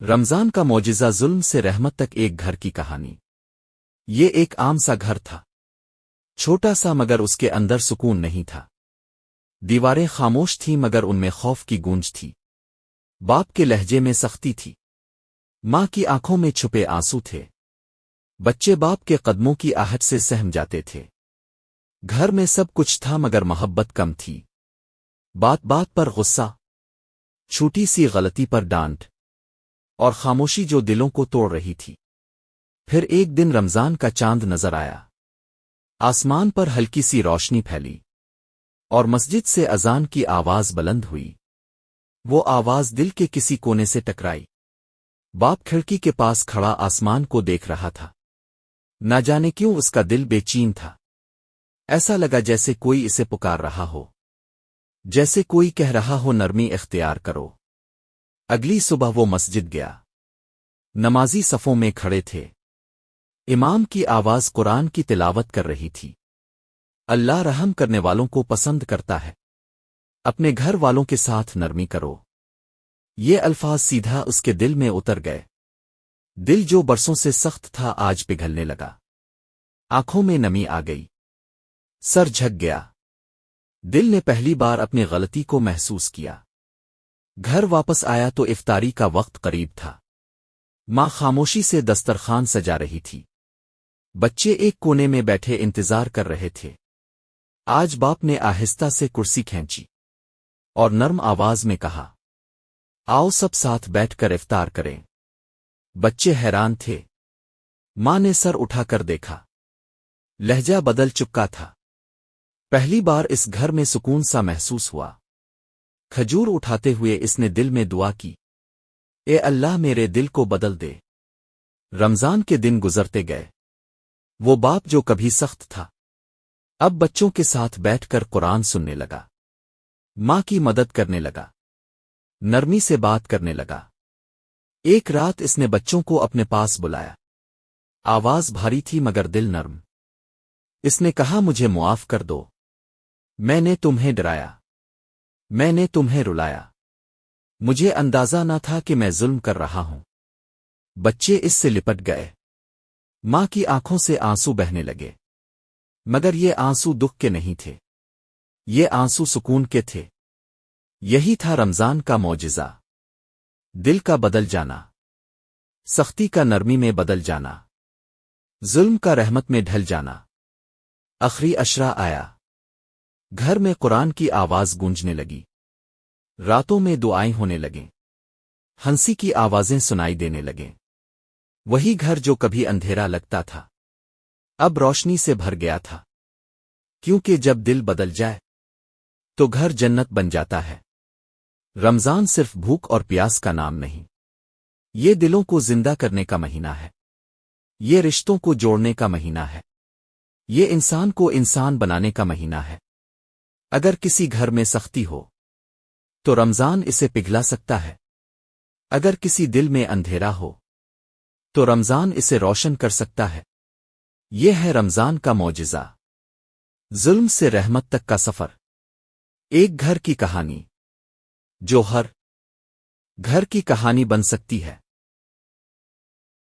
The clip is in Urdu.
رمضان کا معجزہ ظلم سے رحمت تک ایک گھر کی کہانی۔ یہ ایک عام سا گھر تھا، چھوٹا سا، مگر اس کے اندر سکون نہیں تھا۔ دیواریں خاموش تھیں مگر ان میں خوف کی گونج تھی۔ باپ کے لہجے میں سختی تھی، ماں کی آنکھوں میں چھپے آنسو تھے۔ بچے باپ کے قدموں کی آہٹ سے سہم جاتے تھے۔ گھر میں سب کچھ تھا مگر محبت کم تھی۔ بات بات پر غصہ، چھوٹی سی غلطی پر ڈانٹ، اور خاموشی جو دلوں کو توڑ رہی تھی۔ پھر ایک دن رمضان کا چاند نظر آیا، آسمان پر ہلکی سی روشنی پھیلی، اور مسجد سے اذان کی آواز بلند ہوئی۔ وہ آواز دل کے کسی کونے سے ٹکرائی۔ باپ کھڑکی کے پاس کھڑا آسمان کو دیکھ رہا تھا۔ نہ جانے کیوں اس کا دل بے چین تھا۔ ایسا لگا جیسے کوئی اسے پکار رہا ہو، جیسے کوئی کہہ رہا ہو نرمی اختیار کرو۔ اگلی صبح وہ مسجد گیا۔ نمازی صفوں میں کھڑے تھے۔ امام کی آواز قرآن کی تلاوت کر رہی تھی۔ اللہ رحم کرنے والوں کو پسند کرتا ہے، اپنے گھر والوں کے ساتھ نرمی کرو۔ یہ الفاظ سیدھا اس کے دل میں اتر گئے۔ دل جو برسوں سے سخت تھا آج پگھلنے لگا۔ آنکھوں میں نمی آ گئی، سر جھک گیا۔ دل نے پہلی بار اپنی غلطی کو محسوس کیا۔ گھر واپس آیا تو افطاری کا وقت قریب تھا۔ ماں خاموشی سے دسترخوان سجا رہی تھی۔ بچے ایک کونے میں بیٹھے انتظار کر رہے تھے۔ آج باپ نے آہستہ سے کرسی کھینچی اور نرم آواز میں کہا، آؤ سب ساتھ بیٹھ کر افطار کریں۔ بچے حیران تھے۔ ماں نے سر اٹھا کر دیکھا، لہجہ بدل چکا تھا۔ پہلی بار اس گھر میں سکون سا محسوس ہوا۔ کھجور اٹھاتے ہوئے اس نے دل میں دعا کی، اے اللہ میرے دل کو بدل دے۔ رمضان کے دن گزرتے گئے۔ وہ باپ جو کبھی سخت تھا اب بچوں کے ساتھ بیٹھ کر قرآن سننے لگا، ماں کی مدد کرنے لگا، نرمی سے بات کرنے لگا۔ ایک رات اس نے بچوں کو اپنے پاس بلایا۔ آواز بھاری تھی مگر دل نرم۔ اس نے کہا، مجھے معاف کر دو، میں نے تمہیں ڈرایا، میں نے تمہیں رلایا، مجھے اندازہ نہ تھا کہ میں ظلم کر رہا ہوں۔ بچے اس سے لپٹ گئے۔ ماں کی آنکھوں سے آنسو بہنے لگے، مگر یہ آنسو دکھ کے نہیں تھے، یہ آنسو سکون کے تھے۔ یہی تھا رمضان کا معجزہ، دل کا بدل جانا، سختی کا نرمی میں بدل جانا، ظلم کا رحمت میں ڈھل جانا۔ آخری عشرہ آیا۔ گھر میں قرآن کی آواز گونجنے لگی، راتوں میں دعائیں ہونے لگیں، ہنسی کی آوازیں سنائی دینے لگیں۔ وہی گھر جو کبھی اندھیرا لگتا تھا اب روشنی سے بھر گیا تھا، کیونکہ جب دل بدل جائے تو گھر جنت بن جاتا ہے۔ رمضان صرف بھوک اور پیاس کا نام نہیں، یہ دلوں کو زندہ کرنے کا مہینہ ہے، یہ رشتوں کو جوڑنے کا مہینہ ہے، یہ انسان کو انسان بنانے کا مہینہ ہے۔ اگر کسی گھر میں سختی ہو تو رمضان اسے پگھلا سکتا ہے۔ اگر کسی دل میں اندھیرا ہو تو رمضان اسے روشن کر سکتا ہے۔ یہ ہے رمضان کا معجزہ، ظلم سے رحمت تک کا سفر۔ ایک گھر کی کہانی جو ہر گھر کی کہانی بن سکتی ہے۔